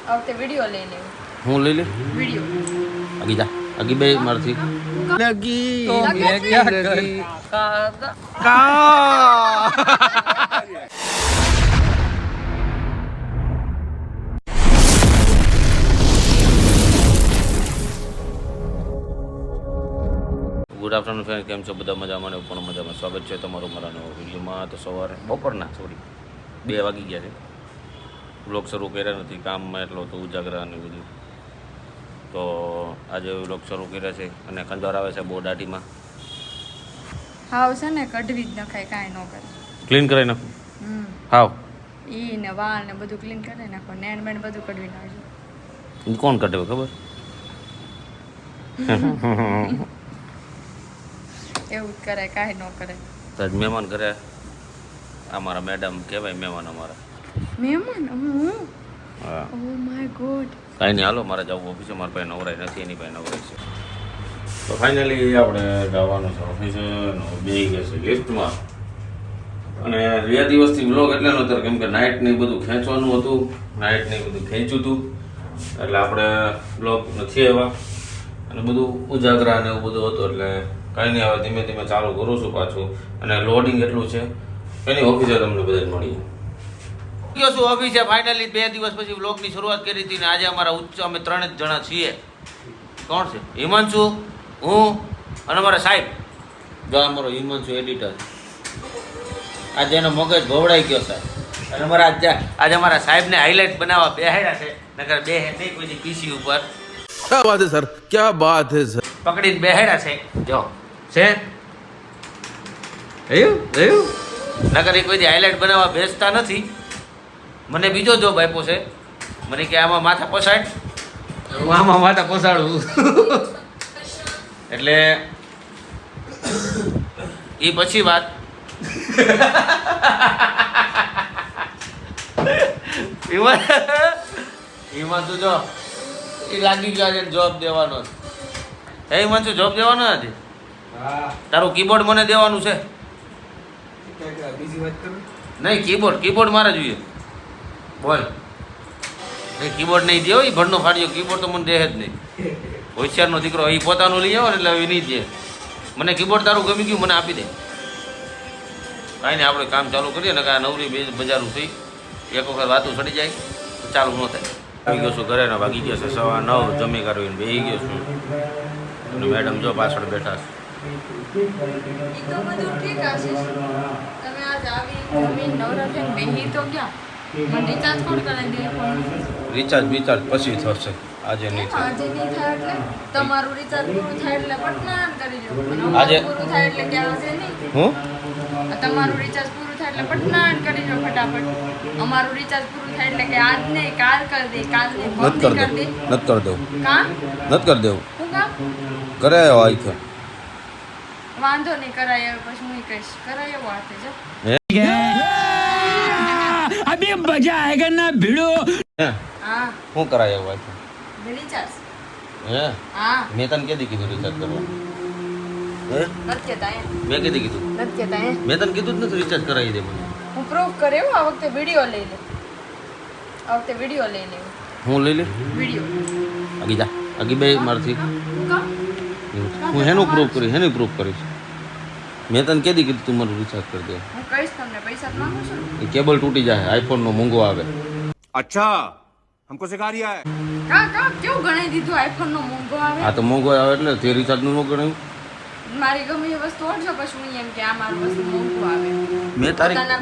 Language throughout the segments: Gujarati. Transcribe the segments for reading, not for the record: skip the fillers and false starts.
આવતે વિડિયો લઈ લેવું. હું લઈ લે વિડિયો આગી જા આગી બે મારથી લગી તો મેં ક્યાં કરી કાકા કા ગુડ આફ્ટરનૂન ફ્રેન્ડ, કેમ છો બધા? મજામાં ને પણ મજામાં. સ્વાગત છે તમારું મારા નવા વિડીયોમાં. તો સવારે બપોરના 2 વાગી ગયા છે. વ્લોગ શરૂ કર્યા નથી, કામમાં એટલો તો ઉજાગરા અને બધું. તો આજે વ્લોગ શરૂ કર્યા છે અને ખંજવાળ આવે છે બહુ દાઢીમાં. હાવ છે ને કઢવી જ નખાય, કાંઈ ન કરે. ક્લીન કરાવી નાખું હાવ ઈ ને વાળ ને બધું ક્લીન કરી નાખો, નેણ બેણ બધું કઢવી નાખજો. કોણ કઢે ખબર? એવું જ કરે, કાંઈ ન કરે. તો આજ મહેમાન ઘરે અમારા મેડમ કહેવાય, મહેમાન અમારા. મહેમાન હું હા, ઓ માય ગોડ. કાંઈ નહીં, હાલો મારે જવું ઓફિસે. મારા પાસે નવરાય નથી, એની પાસે નવરાય છે. તો ફાઇનલી આપણે જવાનું છે ઓફિસે. બેસી ગયા છે લિફ્ટમાં. અને 2 દિવસથી બ્લોગ એટલે નહોતો, કેમ કે નાઇટ ને બધું ખેંચવાનું હતું, નાઇટ ને બધું ખેંચ્યું હતું, એટલે આપણે બ્લોગ નથી આવ્યા. અને બધું ઉજાગરા ને એવું બધું હતું, એટલે કાંઈ નહીં, હવે ધીમે ધીમે ચાલુ કરું છું પાછું. અને લોડિંગ એટલું છે એની ઓફિસે તમને બધા મળીએ. ગયો છું ઓફિસે ફાઇનલી. 2 દિવસ પછી બ્લોગની શરૂઆત કરી હતી ને આજે અમારા અમે 3 જ જણા છીએ. કોણ છે? હિમાંશુ, હું અને અમારા સાહેબ. જો અમારો હિમાંશુ એડિટર. આજે એનો મગજ ભવડાઈ ગયો સાહેબ. અને અમારા આજે અમારા સાહેબને હાઇલાઇટ બનાવવા બેહાડ્યા છે, નકર બે નહીં કોઈ પીસી ઉપર. क्या बात है सर, क्या बात है सर. પકડીને બેહાડ્યા છે. જો છે એવું નકર એ કોઈ હાઇલાઇટ બનાવવા બેસતા નથી. મને બીજો જોબ આપ્યો છે. મને કે આમાં માથા પસાડ, હું આમાં માથા પસાડું. એટલે એ પછી વાત. એમાં તું જો એ લાગી ગયા છે જોબ દેવાનો. એમાં તું જોબ દેવાનો નથી. તારું કીબોર્ડ મને દેવાનું છે. નહીં, કીબોર્ડ મારે જોઈએ. બોલ. નહીં, કીબોર્ડ નહીં દે. એ ભણનો ફાડ્યો કીબોર્ડ તો મને દે જ નહીં. હોશિયારનો દીકરો એ પોતાનું લઈ આવો ને એટલે એ નહીં દે. મને કીબોર્ડ તારું ગમી ગયું, મને આપી દે. કાંઈ નહીં, આપણે કામ ચાલુ કરીએ ને. કાંઈ નવરી બજારું થઈ એક વખત વાતું ચડી જાય ચાલુ ન થાય. આવી ગયો છું ઘરે ને વાગી ગયો છે 9:15. જમી કરવીને બેસી ગયો છું. અને મેડમ જો પાછળ બેઠા છે. ઈ તો બધું ઠીક હશે. તમે આજ આવી જમીન નવરા થઈને બેહી તો ગયા. મને રિચાર્જ કોણ કરાવી દે ફોન? રિચાર્જ પછી થશે, આજે નહીં થાય. આજે નહીં થાય એટલે તમારું રિચાર્જ પૂરું થાય એટલે પટનાન કરી દો. આજે પૂરું થાય એટલે કે આજે નહીં. હું તમારું રિચાર્જ પૂરું થાય એટલે પટનાન કરી દો ફટાફટ. અમારું રિચાર્જ પૂરું થાય એટલે કે આજ નહીં કાલ કરી દે, કાલ નહીં નથી કરી દે. કરી દેવું કા નથી કરી દેવું. હું કા કરે આવ્યો આખો. વાંધો નહીં, કરાય પછી હું કહીશ. કરાય એવો હાથે જો. अभी मजा आएगा ना भिड़ो. હા શું કરાય આવ્યો આખો? રિચાર્જ. હે હા મેં તને કીધી કીધું રિચાર્જ કરવા? હે નથી કહેતા એમ. મેં કીધું નથી કહેતા એમ. મેં તને કીધું જ નથી રિચાર્જ કરાવી દે મને. હું પ્રૂફ કર્યો. આ વખતે વિડીયો લઈ લે. આ વખતે વિડીયો લઈ લે. હું લઈ લે વિડીયો આગી જા આગી બે મારથી. હું હેનું પ્રૂફ કરીશ? મેં તને કીધી કીધું તું મારું રિચાર્જ કરી દે. હું કહીશ તમને. પૈસા જ માંગુ છું. એ કેબલ તૂટી જાય, આઈફોન નો મોંઘો આવે. अच्छा हमको सिखा रिया है. કા કેવું ગણાઈ દીધું? આઈફોન નો મોંઘો આવે. આ તો મોંઘો આવે એટલે તે રિચાર્જ નું ન ગણાયું. મારી ગમે એ વસ્તુ ઓળજો પછી હું એમ કે આ મારું વસ્તુ મોંઘું આવે.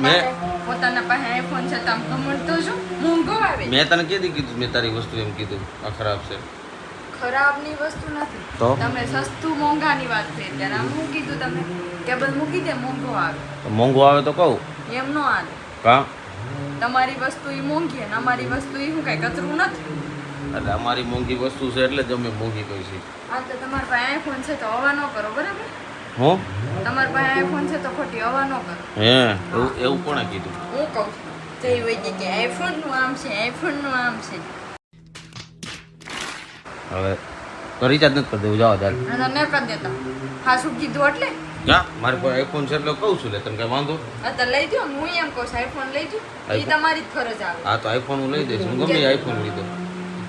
મેં પોતાના પાસે આઈફોન છે તો આમ ગમણતો છો મોંઘો આવે. મેં તને કીધું મેં તારી વસ્તુ એમ કીધું આ ખરાબ છે. ખરાબની વસ્તુ નથી. તો? તમે સસ્તું મોંઘાની વાત થઈ ત્યારે આમ હું કીધું તમે કેબલ મૂકી દે મોંઘો આવે. તો મોંઘો આવે તો કહું એમ નો આવે. કા તમારી વસ્તુ ઈ મોંઘી અને અમારી વસ્તુ ઈ શું કઈ કતરું નથી. એટલે અમારી મોંઘી વસ્તુ છે એટલે જ અમે મોંઘી કહી છે. હા તો તમારી પાસે આઈફોન છે તો હવા ન કરો, બરાબર? હું તમારી પાસે આઈફોન છે તો ખોટી હવા ન કરો. હે એવું કોણે કીધું? હું કહું છું તો એ હોય કે આઈફોન નું આમ છે, આઈફોન નું આમ છે. હવે તો રિચાર્જ નથી કરી દેવું, જાઓ દાદ. અને તમે કરી દેતા ખાસું કીધું એટલે હા મારી પાસે આઈફોન છે એટલે કહું છું લે, તને કઈ વાંધો? આ તો લઈ દો. હું એમ કહું છું આઈફોન લઈ દો. એ તમારી જ ફરજ આવે. હા તો આઈફોન હું લઈ દઈશ. હું ગમે આઈફોન લીધો.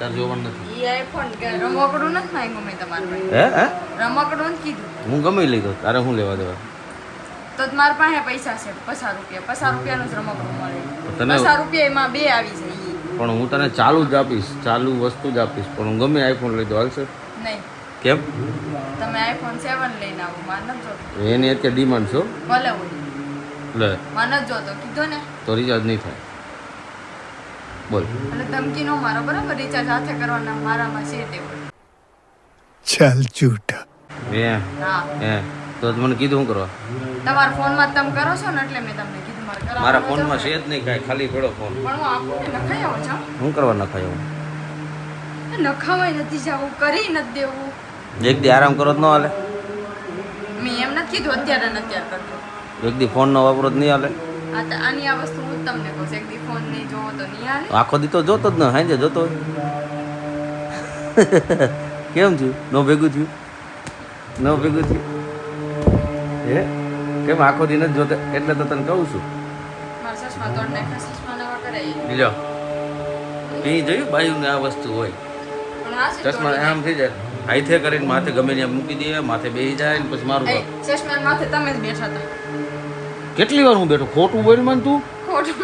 તાર જોવાનું નથી. ઈ આઈફોન કે રમકડું નથી માંગ્યું મેં તમારા પાસે. હે રમકડું નથી કીધું. હું ગમે લીધો તારે શું લેવા દેવા? તો જ મારા પાસે પૈસા છે 50 રૂપિયા. 50 રૂપિયાનું જ રમકડું મળે. તને 50 રૂપિયા એમાં 2 આવી જાય. ઈ. પણ હું તને ચાલુ જ આપીશ, ચાલુ વસ્તુ જ આપીશ, પણ હું ગમે આઈફોન લીધો હાલશે? નહીં. કેમ? તમે આઈફોન 7 લઈને આવો. મારે નથી જોતો. એની અત્યારે ડિમાન્ડ છો ભલે હોય. લે મને નથી જોતો કીધું ને. તો રિચાર્જ નહીં થાય. બોલ. અને ધમકી નો મારો બરાબર. રિચાર્જ હાથે કરવાના મારામાં છે તે હોય. चल झूठा હે હા. હે તો મને કીધું શું કરવા? તમારા ફોનમાં તમે કરો છો ને એટલે મેં તમને કીધું મારે કરાવવાનું મારા નથી. ફોનમાં છે જ નહીં કાંઈ, ખાલી પડો ફોન. પણ હું આખું ને નખાઈ આવું છું. શું કરવા નખાય હું? નખાવાય નથી જવું, કરી નથી દેવું. એક દી આરામ કરો તો ન હાલે? મેં એમ નથી કીધું અત્યારે ને અત્યારે કરતો. એક દી ફોન નો વાપરો તો નહીં હાલે? આની આ વસ્તુ હું જ તમને કહું છું. એક દી ફોન નહીં જોવો તો નહીં હાલે. આખો દી તો જોતો જ ન, હાંજે જોતો હોય. કેમ થયું? નો ભેગું થયું? નો ભેગું થયું? હે કેમ આખો દી નથી જોતા? એટલે તો તને કહું છું. મારા ચશ્મા તોડ નાખ્યા. ચશ્મા નવા કરાય. લ્યો એ જોયું બાયુને આ વસ્તુ હોય. પણ આ છે ચશ્મા તોડી આમ થઈ જાય, હાથે કરીને માથે ગમે ત્યાં મૂકી દે, માથે બેસી જાય ને પછી મારું નાખ્યા. કામ. એ ચશ્મા માથે તમે જ બેઠા હતા. કેટલી વાર હું બેઠો? ખોટું બોલ મને તું. ખોટું.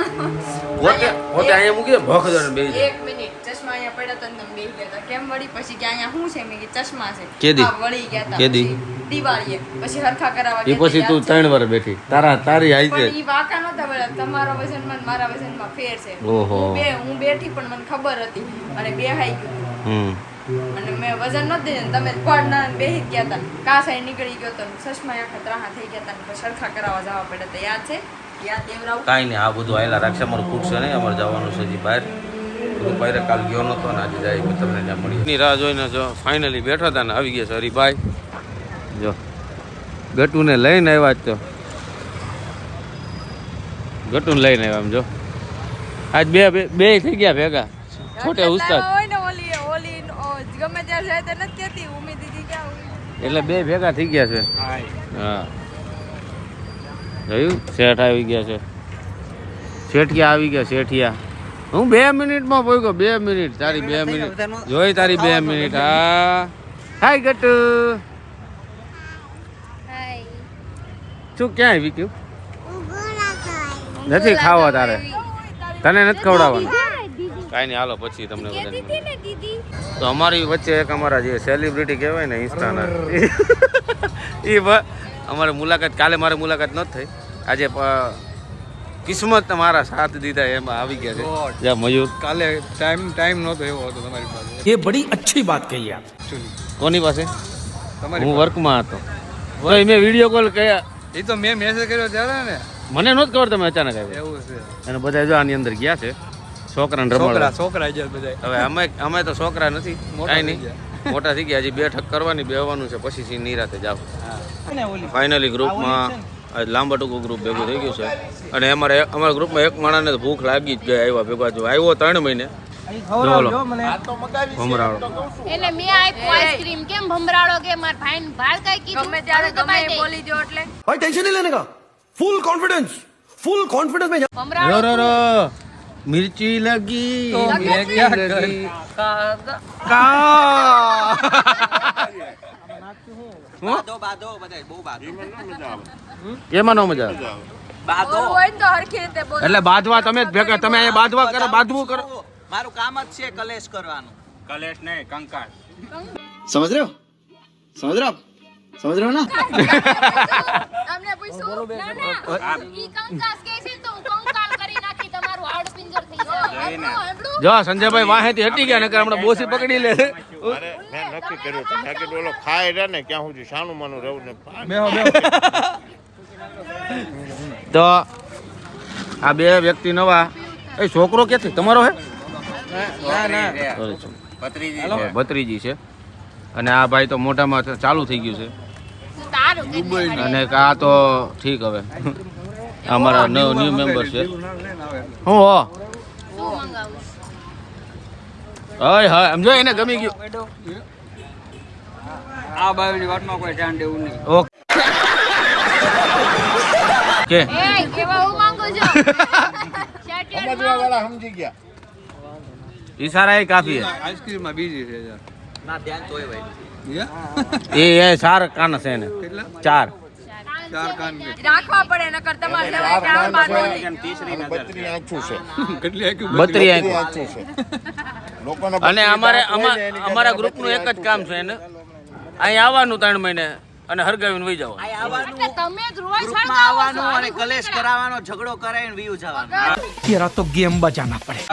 પોતે પોતે અહીંયા મૂકી દે, ભખ દે બેસી જાય. એક મિનિટ. ચશ્મા અહીંયા પડ્યા તો તમે બેસી ગયા હતા. કેમ વળી? પછી કે અહીંયા શું છે? મેં કીધું ચશ્મા છે. કેદી? હા, વળી ગયા હતા. કેદી? પછી દિવાળીએ. પછી હરખા કરાવવા એ ગયા પછી હતા. તું યાદ છે? 3 વાર બેઠી. તારી હાઈ પણ છે. ઈ વાંકા નહોતા વળ્યા. તમારા વજનમાં ને મારા વજનમાં ફેર છે. ઓહો. હું બેઠી પણ મને ખબર હતી અને બેહાઈ ગયું. અને મેં વજન નહોતું દીધું. તમે પડના બેહી જ ગયા હતા. કાસાઈ નીકળી ગયો તો ચશ્મા આખા ત્રાહા થઈ ગયા હતા. પછી સરખા કરાવવા જવા પડ્યા હતા. યાદ છે? યાદ દેવરાવું. કાંઈ નહીં, આ બધું આયેલા રાખશે. અમારું ખૂટશે નહીં, અમારે જવાનું છે હજી બહાર. બધું પહેરે કાલ ગયો નહોતો ને આજે જાય તમને ત્યાં મળી. એની રાહ જોઈને જો ફાઇનલી બેઠા હતા ને આવી ગયા છે હરીભાઈ. જો ગટુને લઈને આવ્યા જ તો ગટુને લઈને આવ્યા. આમ જો આજ બે થઈ ગયા ભેગા. છોટે ઉસ્તાદ હોય ને ઓલી ગમે ત્યારે જાય તો નથી કહેતી ઉમી દીદી ક્યાં એટલે બે ભેગા થઈ ગયા છે. હા જોયું? શેઠ આવી ગયા છે. શેઠિયા આવી ગયા. શેઠિયા હું 2 મિનિટમાં પહોંચ્યો. 2 મિનિટ તારી 2 મિનિટ જોઈ તારી 2 મિનિટ. હા હાય ગટુ. શું ક્યાં આવી ગયું? નથી ખાવા તારે? તને નથી ખવડાવવાનું? કાંઈ નહીં, હાલો પછી તમને બધાને. તો અમારી વચ્ચે એક અમારા જે સેલિબ્રિટી કહેવાય ને ઇન્સ્ટાના એ અમારે મુલાકાત, કાલે મારે મુલાકાત ન થઈ. આજે કિસ્મત મારા સાથ દીધા એમાં આવી ગયા છે. જ્યાં મયુર કાલે ટાઈમ નહોતો એવો હતો તમારી પાસે. ये बड़ी अच्छी बात कही आप. કોની પાસે? તમારી હું વર્કમાં હતો. ભાઈ મેં વિડીયો કોલ કર્યા, એ તો મેં મેસેજ કર્યો ત્યારે ને. મને નહોતું ખબર તમે અચાનક આવ્યા. એવું છે. અને બધા જો આની અંદર ગયા છે છોકરાને રમાડવા. છોકરા ગયા બધા. હવે અમે તો છોકરા નથી, મોટા કાંઈ થઈ નહીં, મોટા થઈ ગયા. હજી 2 ઠક કરવાની, બેહવાનું છે, પછી નિરાતે જાવ. ફાઇનલી ગ્રુપમાં આજ લાંબા ટૂંકું ગ્રુપ ભેગું થઈ ગયું છે. અને અમારા ગ્રુપમાં એક માણસને તો ભૂખ લાગી જ ગઈ. આવ્યા ભેગા જો આવ્યો 3 મહિને બોલો ભમરાળો. એટલે મેં આપ્યું આઈસ્ક્રીમ કેમ ભમરાળો કે માર ભાઈ ભાળ કઈ કીધું ગમે ત્યારે અડું ગમે દબાઈ એ દે. બોલી દો એટલે भाई टेंशन नहीं लेने का. फुल कॉन्फिडेंस में ભમરાળો મિર્ચી લગી મેં ક્યાં લગી. એમાં નો મજા આવે. બોલવું હોય ને તો હરખી રીતે બોલો. એટલે બાંધવા તમે જ ભેગા, તમે અહીંયા બાંધવા કરો, બાંધવું કરો. મારું કામ જ છે કલેશ કરવાનું. કલેશ નહીં, કંકાળ. समझ रहे हो ना અમને પૂછ્યું ના ના ઈ કંકાસ કે છે તો હું કંકાલ કરી નાખી તમારું હાડ પિંજર થઈ જાય. જો સંજયભાઈ વાહેથી હટી ગયા, નકર હમણાં બોસી પકડી લે. મેં નક્કી કર્યું હતું મેં કીધું ઓલો ખાય રહે ને ક્યાં સુધી સાનું માનું રહેવું ને બેહો. તો આ 2 વ્યક્તિ નવા. એ છોકરો ક્યાંથી તમારો હે? ભત્રીજી છે. અને આ ભાઈ તો મોઢામાં ચાલુ થઈ ગયું છે. તારું કે અને આ તો ઠીક. હવે અમારા ન્યુ મેમ્બર છે. હું હો શું મંગાવું? હા હા સમજો, એને ગમી ગયું. આ બાયુની વાતમાં કોઈ ધ્યાન દેવું નહીં. ઓકે કે એ કેવા હું માંગુ છો? સમજવા વાળા સમજી ગયા ઈશારા એ કાફી હે આઈસ્ક્રીમ માં બીજી છે યાર. ના ધ્યાન તોય ભાઈ હે? એ ચાર કાન છે એને કેટલા? ચાર ચાર કાન કે રાખવા પડે નકર તમારે લેવાય કે આ બાર નો લે. બત્રી આંખું છે કેટલી આખી બત્રી બત્રી આંખો. આંખું છે લોકોને અને અમારા ગ્રુપનું એક જ કામ છે એને અહીં આવવાનું 3 મહિને અને હરગાવીને વહી જવાનું. આ આવવાનું એટલે તમે જ રોજ ગ્રુપમાં આવવાનું અને કલેશ કરાવવાનો ઝઘડો કરાવીને વ્યૂ જવાનું तेरा तो गेम बजाना पड़ेगा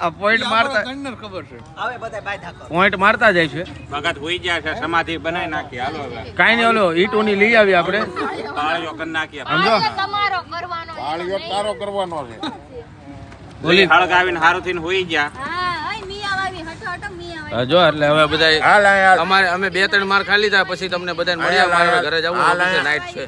આ પોઈન્ટ મારતા ગણનર ખબર છે. હવે બધા બાય થાકો પોઈન્ટ મારતા જાય છે ભગત હોઈ ગયા છે સમાધિ બનાવી નાખી હાલો હવે કાંઈ નહીં ઓલો ઈટોની લઈ આવી આપણે તાળીઓ કરી નાખી આજે તમારો કરવાનો છે. પાળીઓ તારો કરવાનો છે ઓલી હળગાવીને હારું થઈને હોઈ ગયા. હા ઓય મિયા આવી હટો હટો મિયા આવી. જો એટલે હવે બધા હાલ હાલ અમે 2-3 માર ખાલી લીધા પછી તમને બધાને મળ્યા મારે ઘરે જવું છે નાઈટ છે.